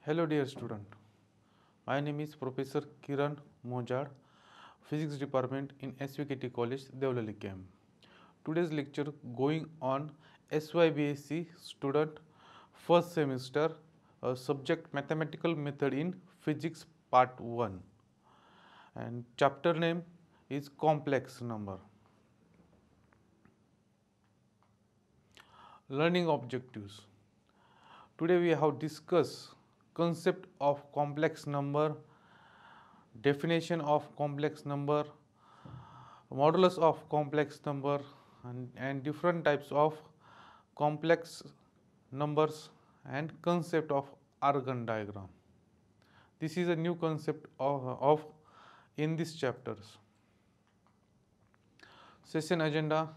Hello dear student, my name is Professor Kiran Mojad, Physics Department in SVKT College, Devlali Camp. Today's lecture going on SYBSc student first semester subject Mathematical Method in Physics Part 1 and chapter name is Complex Number. Learning objectives. Today we have discussed concept of complex number, definition of complex number, modulus of complex number and different types of complex numbers and concept of Argand diagram. This is a new concept of in these chapters. Session agenda: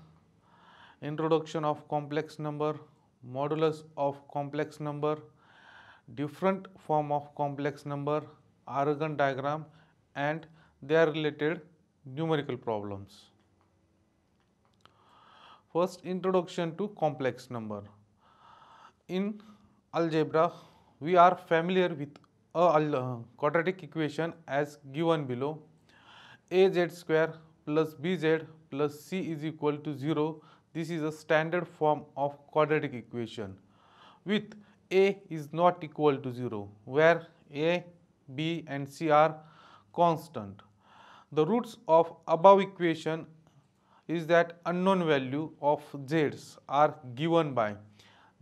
introduction of complex number, modulus of complex number, different form of complex number, Argand diagram and their related numerical problems. First, introduction to complex number. In algebra, we are familiar with a quadratic equation as given below. Az square plus bz plus c is equal to 0. This is a standard form of quadratic equation with a is not equal to 0, where a, b and c are constant. The roots of above equation is that unknown value of z's are given by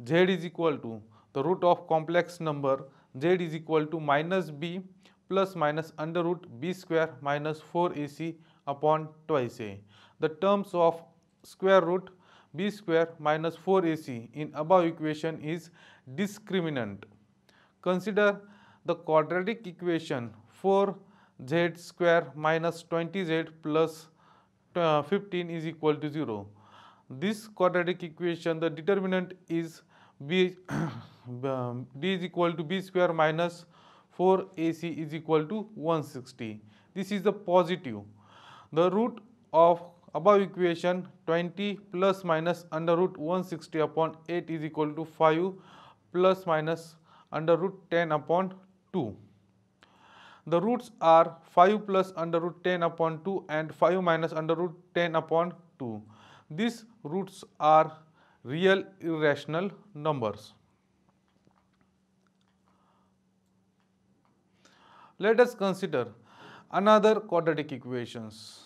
z is equal to the root of complex number z is equal to minus b plus minus under root b square minus 4ac upon twice a. The terms of square root b square minus 4ac in above equation is discriminant. Consider the quadratic equation 4z square minus 20z plus 15 is equal to 0. This quadratic equation, the determinant is b d is equal to b square minus 4ac is equal to 160. This is the positive. The root of above equation 20 plus minus under root 160 upon 8 is equal to 5 plus minus under root 10 upon 2. The roots are 5 plus under root 10 upon 2 and 5 minus under root 10 upon 2. These roots are real irrational numbers. Let us consider another quadratic equations.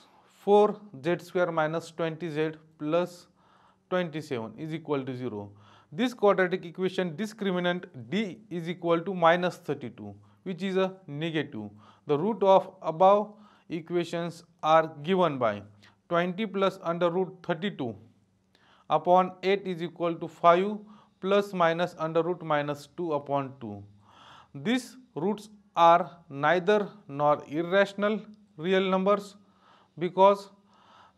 4z square minus 20z plus 27 is equal to 0. This quadratic equation discriminant d is equal to minus 32, which is a negative. The root of above equations are given by 20 plus under root 32 upon 8 is equal to 5 plus minus under root minus 2 upon 2. These roots are neither nor irrational real numbers because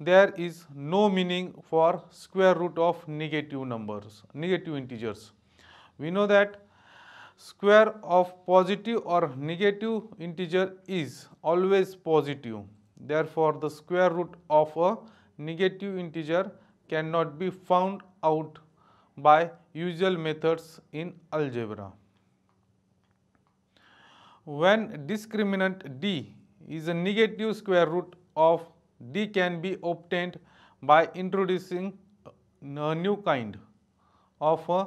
there is no meaning for square root of negative numbers, negative integers. We know that square of positive or negative integer is always positive. Therefore, the square root of a negative integer cannot be found out by usual methods in algebra. When discriminant d is a negative square root of d can be obtained by introducing a new kind of a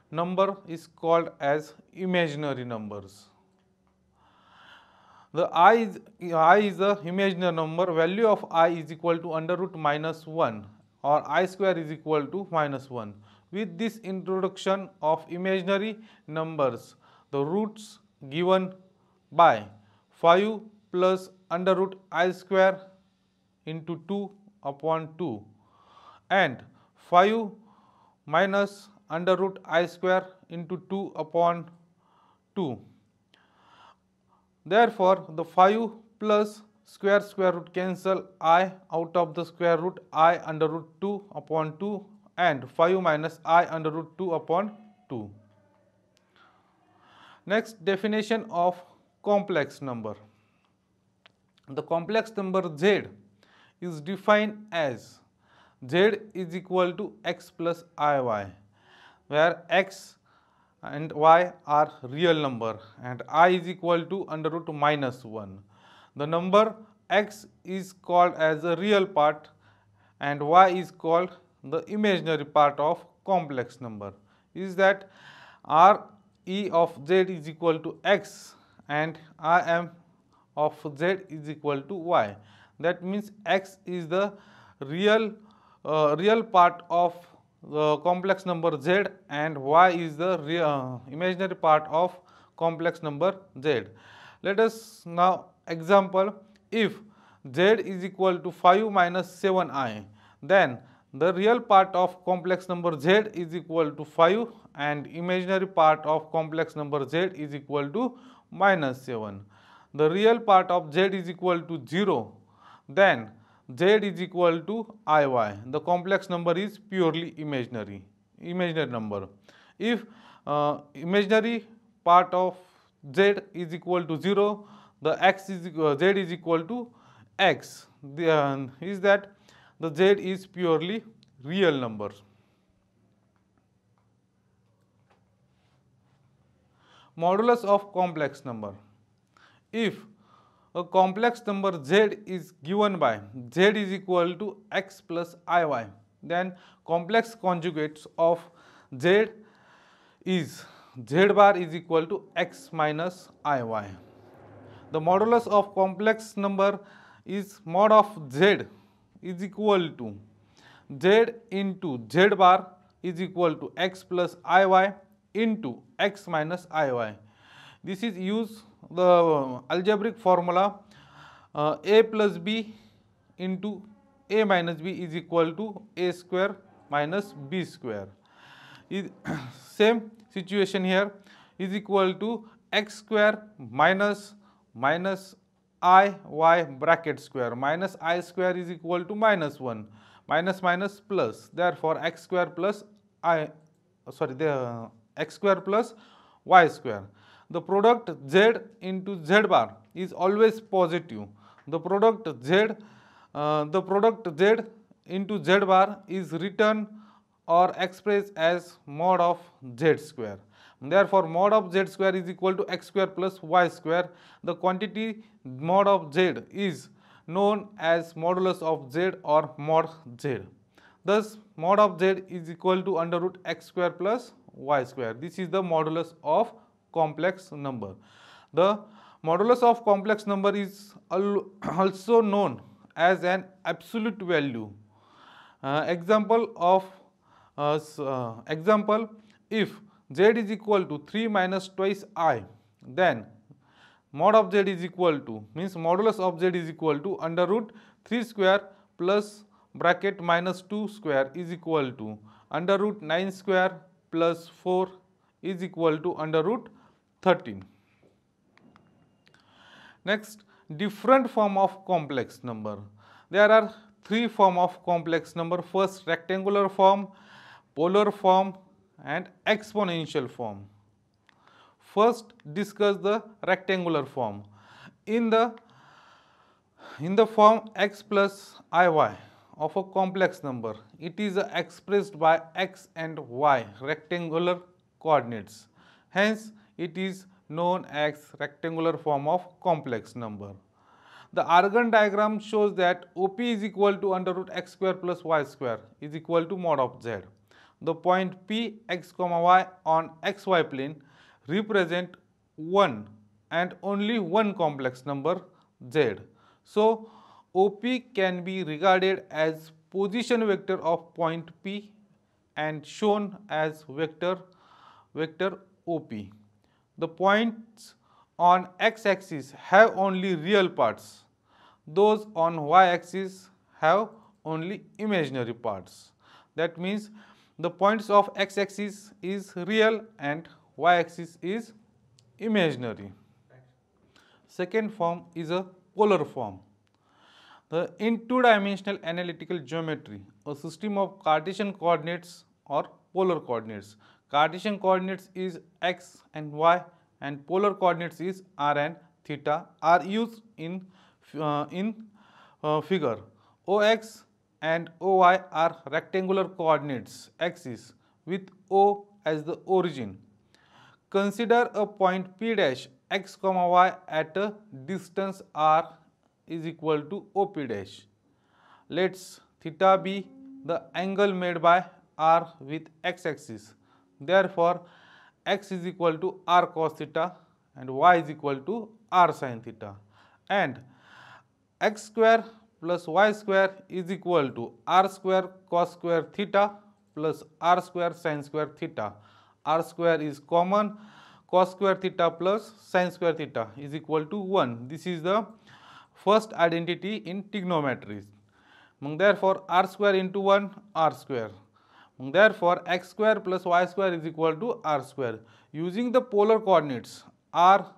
number is called as imaginary numbers. The I is a imaginary number. Value of I is equal to under root minus 1 or I square is equal to minus 1. With this introduction of imaginary numbers, the roots given by 5 plus under root I square into 2 upon 2 and 5 minus under root I square into 2 upon 2. Therefore, the 5 plus square root cancel I out of the square root I under root 2 upon 2 and 5 minus I under root 2 upon 2. Next, definition of complex number. The complex number z is defined as z is equal to x plus iy, where x and y are real number, and I is equal to under root minus 1. The number x is called as a real part and y is called the imaginary part of complex number. Is that r e of z is equal to x and I m of z is equal to y. That means x is the real part of the complex number z and y is the imaginary part of complex number z. Let us now example, if z is equal to 5 minus 7i, then the real part of complex number z is equal to 5 and imaginary part of complex number z is equal to minus 7. The real part of z is equal to 0, then z is equal to iy. The complex number is purely imaginary number. If imaginary part of z is equal to 0, the z is equal to x. Is that the z is purely real number. Modulus of complex number. If a complex number z is given by z is equal to x plus iy, then complex conjugates of z is z bar is equal to x minus iy. The modulus of complex number is mod of z is equal to z into z bar is equal to x plus iy into x minus iy. This is use the algebraic formula a plus b into a minus b is equal to a square minus b square. Same situation here is equal to x square minus I y bracket square minus I square is equal to minus 1 minus minus plus. Therefore, x square plus x square plus y square. The product z into z bar is always positive. The product z into z bar is written or expressed as mod of z square. Therefore, mod of z square is equal to x square plus y square. The quantity mod of z is known as modulus of z or mod z. Thus, mod of z is equal to under root x square plus y square. This is the modulus of complex number. The modulus of complex number is also known as an absolute value. Example, if z is equal to 3 minus twice I, then mod of z is equal to, means modulus of z is equal to under root 3 square plus bracket minus 2 square is equal to under root 9 square plus 4 is equal to under root 13. Next, different form of complex number. There are three form of complex number. First, rectangular form, polar form and exponential form. First, discuss the rectangular form. In the form x plus iy of a complex number, it is expressed by x and y rectangular coordinates. Hence, it is known as rectangular form of complex number. The Argand diagram shows that OP is equal to under root x square plus y square is equal to mod of z. The point P x comma y on xy plane represent one and only one complex number z. So, OP can be regarded as position vector of point P and shown as vector OP. The points on x-axis have only real parts. Those on y-axis have only imaginary parts. That means the points of x-axis is real and y-axis is imaginary. Second form is a polar form. In two-dimensional analytical geometry, a system of Cartesian coordinates or polar coordinates. Cartesian coordinates is x and y and polar coordinates is r and theta are used in figure. OX and OY are rectangular coordinates axis with O as the origin. Consider a point P dash x comma y at a distance r is equal to OP dash. Let's theta be the angle made by r with x-axis. Therefore, x is equal to r cos theta and y is equal to r sin theta. And x square plus y square is equal to r square cos square theta plus r square sin square theta. R square is common, cos square theta plus sin square theta is equal to 1. This is the first identity in trigonometry. Therefore, r square into 1 r square. Therefore, x square plus y square is equal to r square. Using the polar coordinates r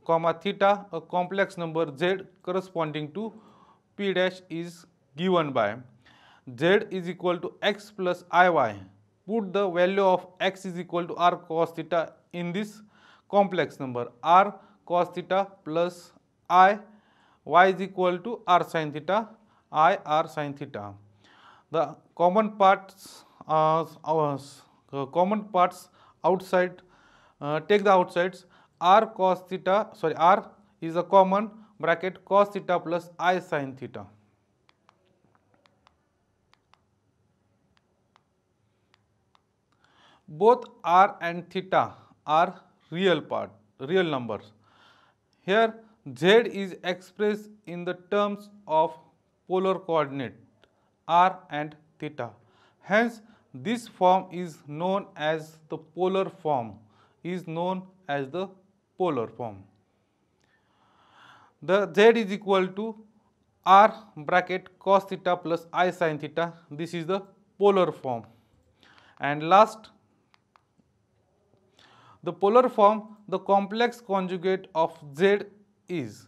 comma theta, a complex number z corresponding to P dash is given by z is equal to x plus iy. Put the value of x is equal to r cos theta in this complex number, r cos theta plus I, y is equal to r sin theta, I r sin theta. The common parts outside, take the outsides. R cos theta, sorry, r is a common bracket cos theta plus I sin theta. Both r and theta are real numbers. Here z is expressed in the terms of polar coordinate r and theta. Hence, this form is known as the polar form. The z is equal to r bracket cos theta plus I sin theta. This is the polar form. And last, the polar form, the complex conjugate of z is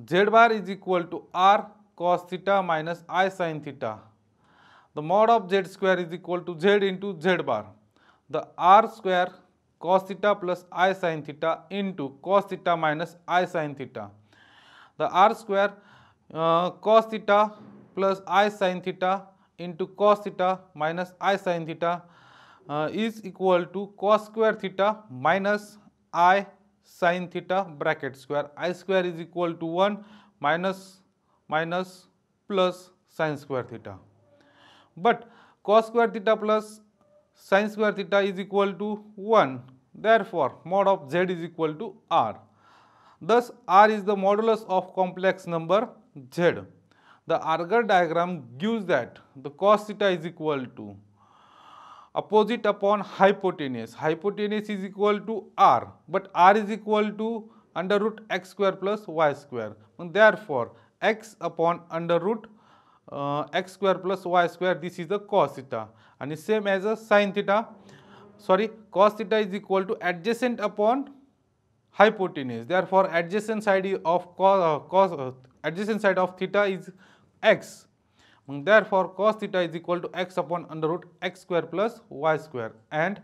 z bar is equal to r cos theta minus I sin theta. The mod of z square is equal to z into z bar. The r square cos theta plus I sin theta into cos theta minus I sin theta. The r square cos theta plus I sin theta into cos theta minus I sin theta is equal to cos square theta minus I sin theta bracket square. I square is equal to 1 minus plus sin square theta. But cos square theta plus sin square theta is equal to 1. Therefore, mod of z is equal to r. Thus, r is the modulus of complex number z. The Arger diagram gives that the cos theta is equal to opposite upon hypotenuse. Hypotenuse is equal to r, but r is equal to under root x square plus y square. And therefore, x upon under root x square plus y square, this is the cos theta. And the same as a sin theta, cos theta is equal to adjacent upon hypotenuse. Therefore, adjacent side of adjacent side of theta is x. Therefore, cos theta is equal to x upon under root x square plus y square, and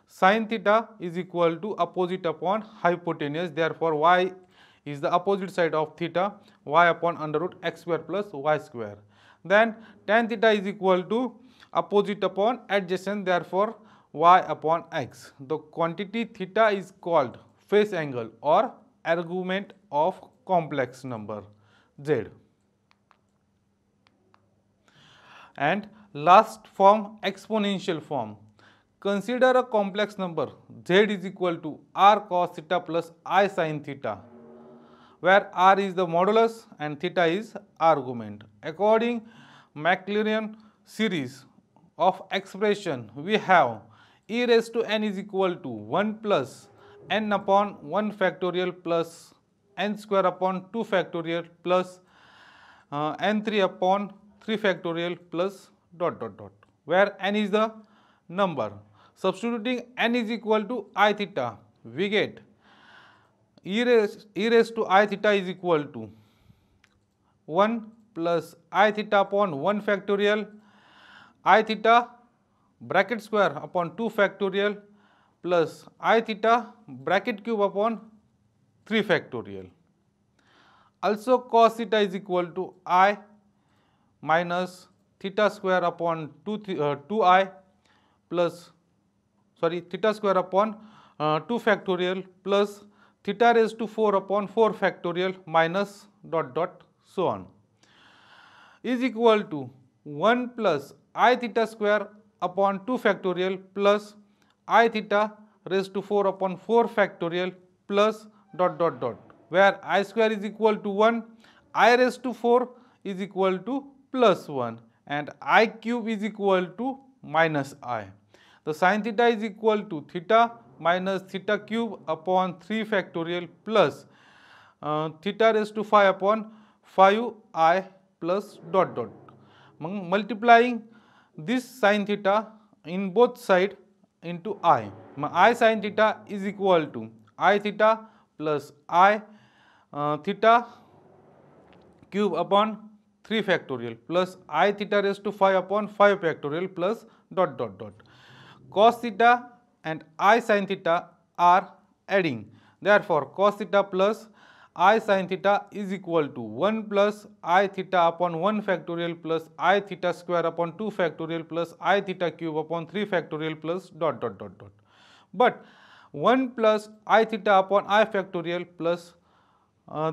sin theta is equal to opposite upon hypotenuse. Therefore, y is the opposite side of theta, y upon under root x square plus y square. Then tan theta is equal to opposite upon adjacent, therefore y upon x. The quantity theta is called phase angle or argument of complex number z. And last form, exponential form. Consider a complex number z is equal to r cos theta plus I sin theta, where r is the modulus and theta is argument. According Maclaurin series of expression, we have e raised to n is equal to 1 plus n upon 1 factorial plus n square upon 2 factorial plus n3 upon 3 factorial plus dot dot dot, where n is the number. Substituting n is equal to I theta, we get e raised to I theta is equal to 1 plus I theta upon 1 factorial, I theta bracket square upon 2 factorial plus I theta bracket cube upon 3 factorial. Also, cos theta is equal to I minus theta square upon 2i plus theta square upon 2 factorial plus theta raised to 4 upon 4 factorial minus dot dot so on is equal to 1 plus I theta square upon 2 factorial plus I theta raised to 4 upon 4 factorial plus dot dot dot, where I square is equal to 1, I raised to 4 is equal to plus 1 and I cube is equal to minus I. The sin theta is equal to theta minus theta cube upon 3 factorial plus theta raised to 5 upon 5I plus dot dot. Multiplying this sin theta in both side into I. I sin theta is equal to I theta plus I theta cube upon 3 factorial plus I theta raised to 5 upon 5 factorial plus dot dot dot. Cos theta and I sin theta are adding. Therefore, cos theta plus I sin theta is equal to 1 plus I theta upon 1 factorial plus I theta square upon 2 factorial plus I theta cube upon 3 factorial plus dot dot dot dot. But 1 plus I theta upon I factorial plus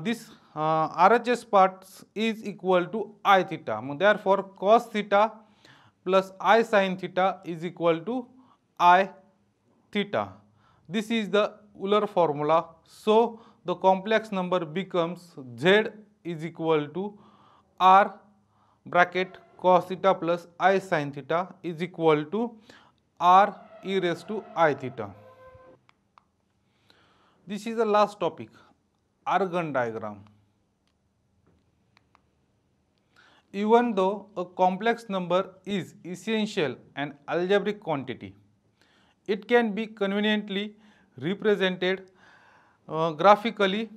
this RHS parts is equal to I theta. Therefore, cos theta plus I sin theta is equal to I theta. This is the Euler formula. So, the complex number becomes Z is equal to R bracket cos theta plus I sin theta is equal to R e raised to I theta. This is the last topic, Argand diagram. Even though a complex number is essential an algebraic quantity, it can be conveniently represented graphically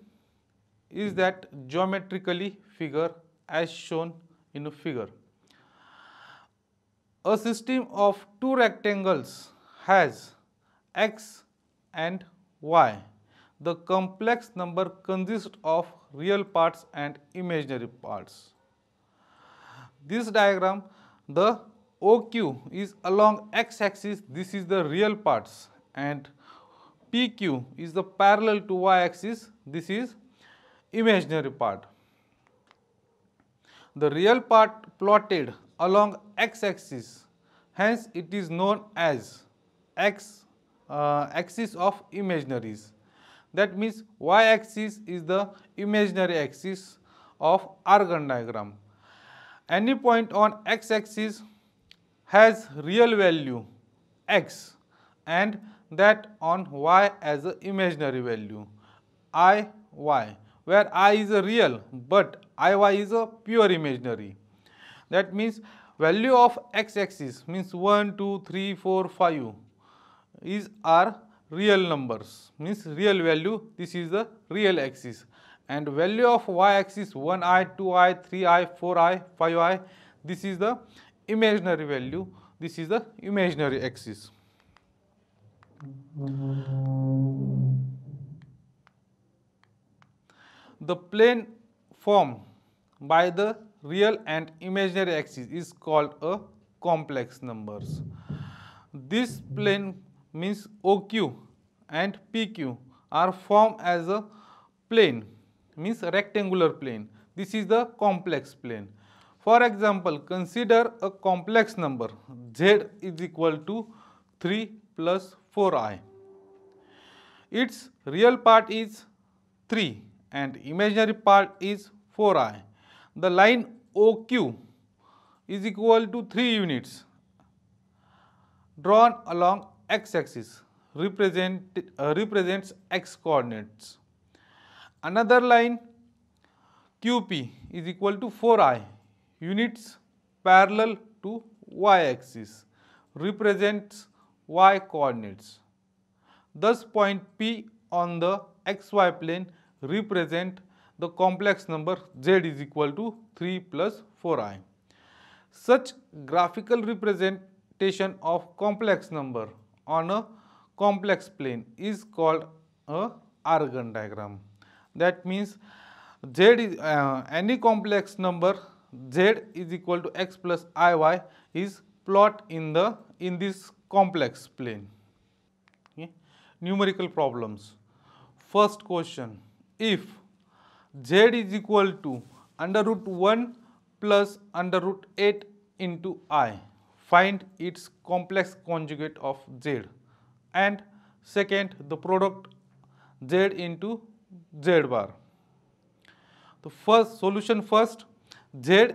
is that geometrically figure as shown in a figure. A system of two rectangles has x and y. The complex number consists of real parts and imaginary parts. This diagram, the OQ is along x-axis, this is the real parts, and PQ is the parallel to y-axis, this is imaginary part. The real part plotted along x-axis, hence it is known as axis of imaginaries. That means y-axis is the imaginary axis of Argand diagram. Any point on x-axis has real value x and that on y as an imaginary value I, y, where I is a real but I, y is a pure imaginary. That means value of x-axis means 1, 2, 3, 4, 5 are real numbers, means real value, this is the real axis, and value of y-axis 1i, 2i, 3i, 4i, 5i, this is the imaginary value, this is the imaginary axis. The plane formed by the real and imaginary axis is called a complex numbers. This plane means OQ and PQ are formed as a plane, means a rectangular plane. This is the complex plane. For example, consider a complex number Z is equal to 3 plus 4i. Its real part is 3 and imaginary part is 4i. The line OQ is equal to 3 units drawn along x-axis represents x coordinates. Another line QP is equal to 4i units parallel to y-axis represents y coordinates. Thus, point P on the xy plane represent the complex number Z is equal to 3 plus 4i. Such graphical representation of complex number on a complex plane is called a Argand diagram. That means Z is any complex number Z is equal to x plus iy is plot in this complex plane. Okay. numerical problems. First question, if z is equal to under root 1 plus under root 8 into I, find its complex conjugate of z. And second, the product z into z bar. The first solution first, z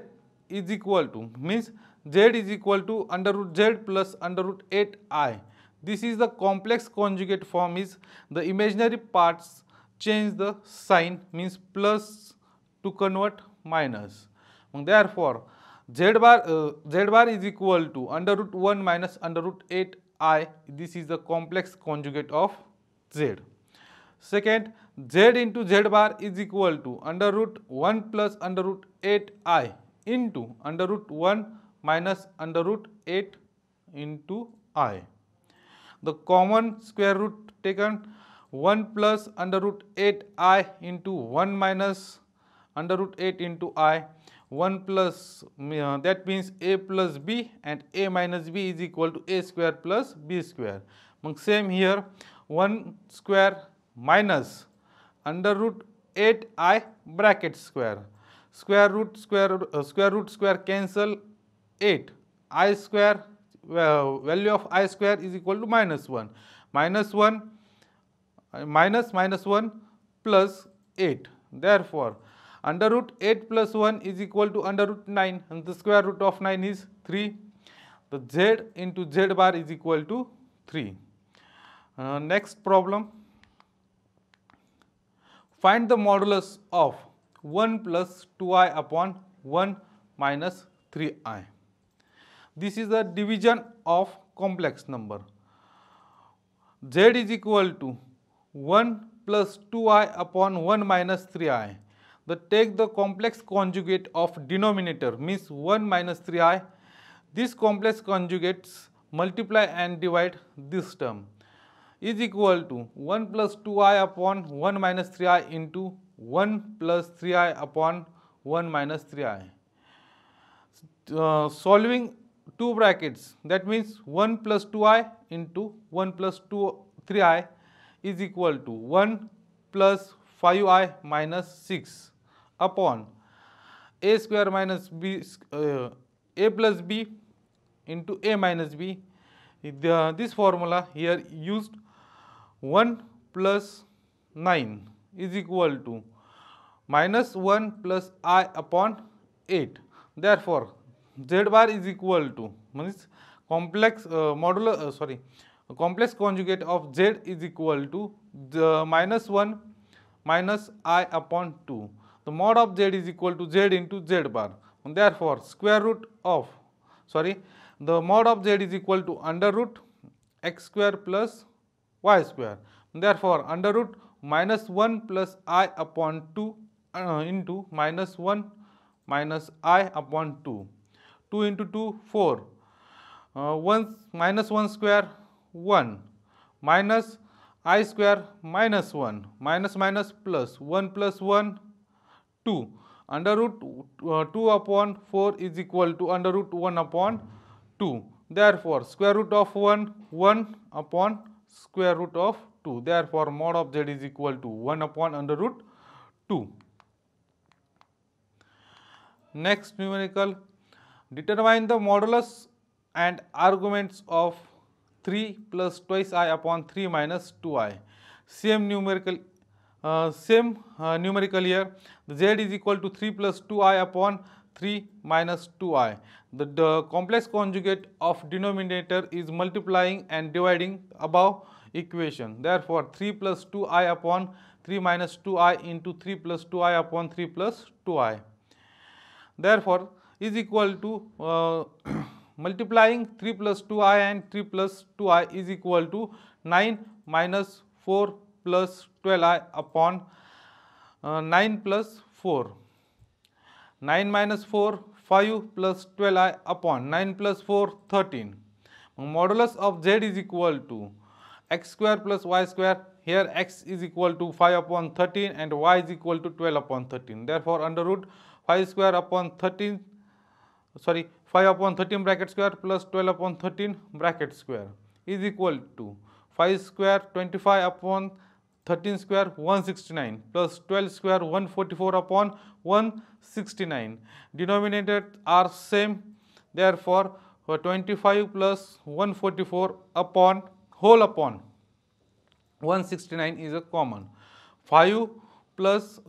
is equal to means z is equal to under root z plus under root 8I. This is the complex conjugate form, is the imaginary parts change the sign, means plus to convert minus. Therefore, z bar is equal to under root 1 minus under root 8I. This is the complex conjugate of z. Second, z into z bar is equal to under root 1 plus under root 8I into under root 1 minus under root 8 into I. The common square root taken, 1 plus under root 8I into 1 minus under root 8 into I, 1 plus that means a plus b, and a minus b is equal to a square plus b square. Same here, 1 square minus under root 8I bracket square. Square root square cancel 8. I square, value of I square is equal to minus 1. Minus 1 minus 1 plus 8. Therefore, under root 8 plus 1 is equal to under root 9, and the square root of 9 is 3. The z into z bar is equal to 3. Next problem. Find the modulus of 1 plus 2I upon 1 minus 3I. This is the division of complex number. Z is equal to 1 plus 2I upon 1 minus 3I. Take the complex conjugate of denominator, means 1 minus 3I. These complex conjugates multiply and divide this term, is equal to 1 plus 2I upon 1 minus 3I into 1 plus 3I upon 1 minus 3I. Solving two brackets, that means 1 plus 2I into 1 plus 3I is equal to 1 plus 5I minus 6 upon a square minus b, a plus b into a minus b. This formula here used, 1 plus 9 is equal to minus 1 plus I upon 8. Therefore, z bar is equal to means complex complex conjugate of z is equal to the minus 1 minus I upon 2. The mod of z is equal to z into z bar. And therefore, the mod of z is equal to under root x square plus y square. And therefore, under root minus 1 plus I upon 2 into minus 1 minus I upon 2. 2 into 2, 4. 1 minus 1 square, 1. Minus I square minus 1. Minus minus plus 1 plus 1, 2. Under root 2 upon 4 is equal to under root 1 upon 2. Therefore, square root of 1, 1 upon square root of 2. Therefore, mod of z is equal to 1 upon under root 2. Next numerical, determine the modulus and arguments of 3 plus twice I upon 3 minus 2I. Same numerical here, the z is equal to 3 plus 2I upon 3 minus 2I. The complex conjugate of denominator is multiplying and dividing above equation. Therefore, 3 plus 2I upon 3 minus 2I into 3 plus 2I upon 3 plus 2I. Therefore, is equal to multiplying 3 plus 2I and 3 plus 2I is equal to 9 minus 4 plus 12I upon 9 plus 4. 9 minus 4, 5 plus 12I upon 9 plus 4, 13. Modulus of z is equal to x square plus y square. Here x is equal to 5 upon 13 and y is equal to 12 upon 13. Therefore, under root 5 square upon 13, 5 upon 13 bracket square plus 12 upon 13 bracket square is equal to 5 square 25 upon 13 square 169 plus 12 square 144 upon 169. Denominators are same, therefore 25 plus 144 upon whole upon 169 is a common. 25 plus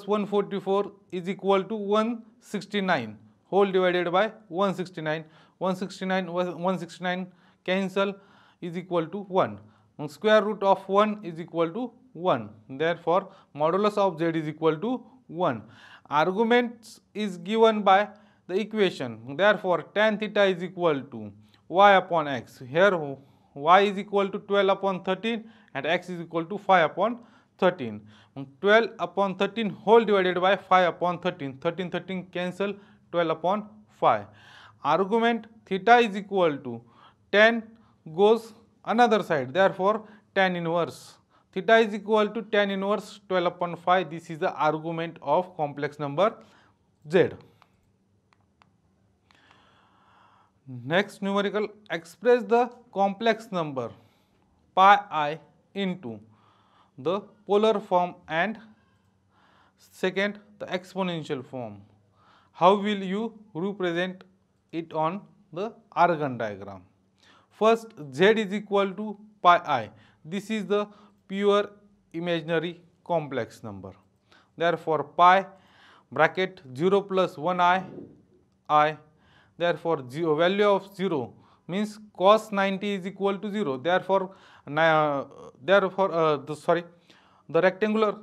144 is equal to 169 whole divided by 169. 169 cancel is equal to 1. Square root of 1 is equal to 1. Therefore, modulus of z is equal to 1. Arguments is given by the equation. Therefore, tan theta is equal to y upon x. Here y is equal to 12 upon 13 and x is equal to 5 upon 13. 12 upon 13 whole divided by 5 upon 13. 13 cancel, 12 upon 5. Argument theta is equal to tan goes another side. Therefore, tan inverse. Theta is equal to tan inverse 12 upon 5. This is the argument of complex number z. Next numerical, express the complex number pi I into the polar form and second the exponential form. How will you represent it on the Argand diagram? First, z is equal to pi I. This is the pure imaginary complex number. Therefore, pi bracket 0 plus 1 I. Therefore, value of 0 means cos 90 is equal to 0. Therefore, the rectangular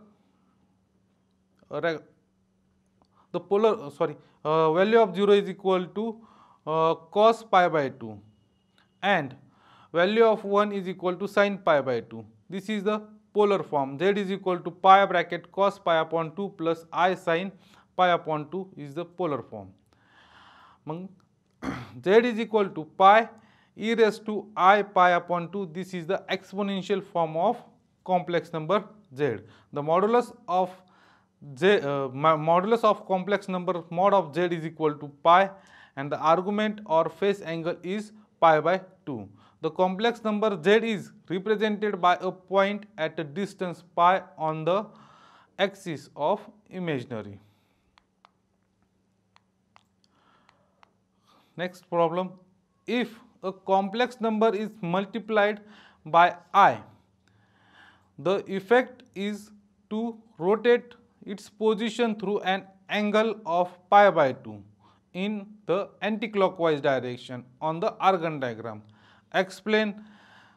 the polar value of 0 is equal to cos pi by 2 and value of 1 is equal to sin pi by 2. This is the polar form. Z is equal to pi bracket cos pi upon 2 plus I sin pi upon 2 is the polar form. Z is equal to pi e raised to I pi upon 2. This is the exponential form of complex number z. The modulus of complex number mod of z is equal to pi and the argument or phase angle is pi by 2. The complex number z is represented by a point at a distance pi on the axis of imaginary. Next problem, if a complex number is multiplied by I, the effect is to rotate its position through an angle of pi by 2 in the anticlockwise direction on the Argand diagram. Explain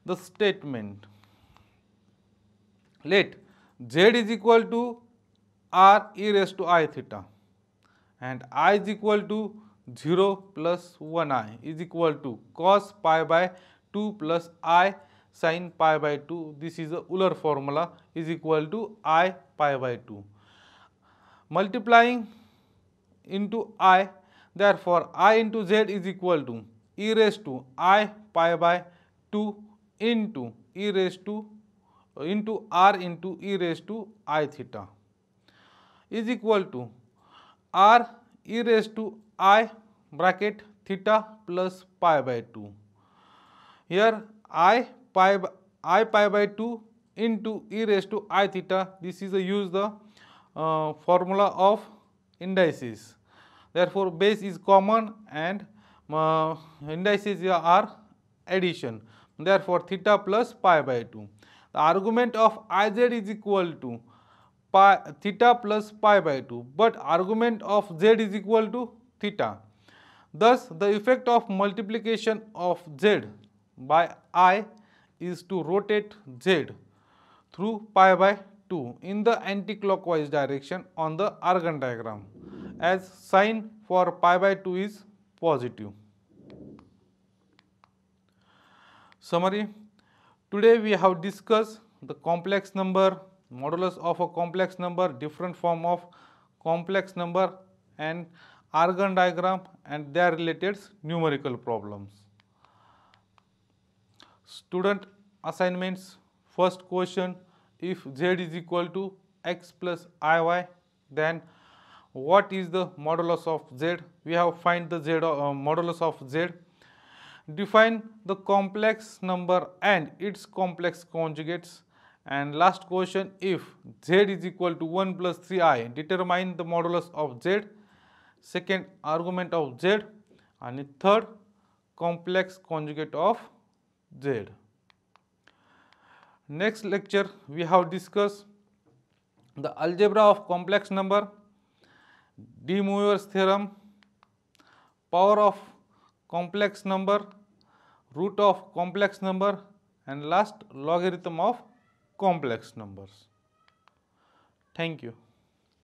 the statement. Let z is equal to r e raised to I theta and I is equal to 0 plus 1I is equal to cos pi by 2 plus I sin pi by 2. This is the Euler formula is equal to I pi by 2. Multiplying into I, therefore I into z is equal to e raised to I pi by 2 into e raised to into r into e raised to I theta is equal to r e raised to I bracket theta plus pi by 2. Here I pi by 2 into e raised to I theta. This is use the formula of indices. Therefore, base is common and indices are addition. Therefore, theta plus pi by 2. The argument of Iz is equal to theta plus pi by 2, but argument of z is equal to theta. Thus, the effect of multiplication of z by I is to rotate z through pi by 2 in the anticlockwise direction on the Argand diagram, as sign for pi by 2 is positive. Summary. Today we have discussed the complex number, modulus of a complex number, different form of complex number and Argand diagram and their related numerical problems. Student assignments. First question, if z is equal to x plus iy, then what is the modulus of z? We have find the z modulus of z. Define the complex number and its complex conjugates. And last question, if z is equal to 1 plus 3i, determine the modulus of z, second argument of z, and third complex conjugate of z. Next lecture we have discussed the algebra of complex number, De Moivre's theorem, power of complex number, root of complex number, and last logarithm of complex numbers. Thank you.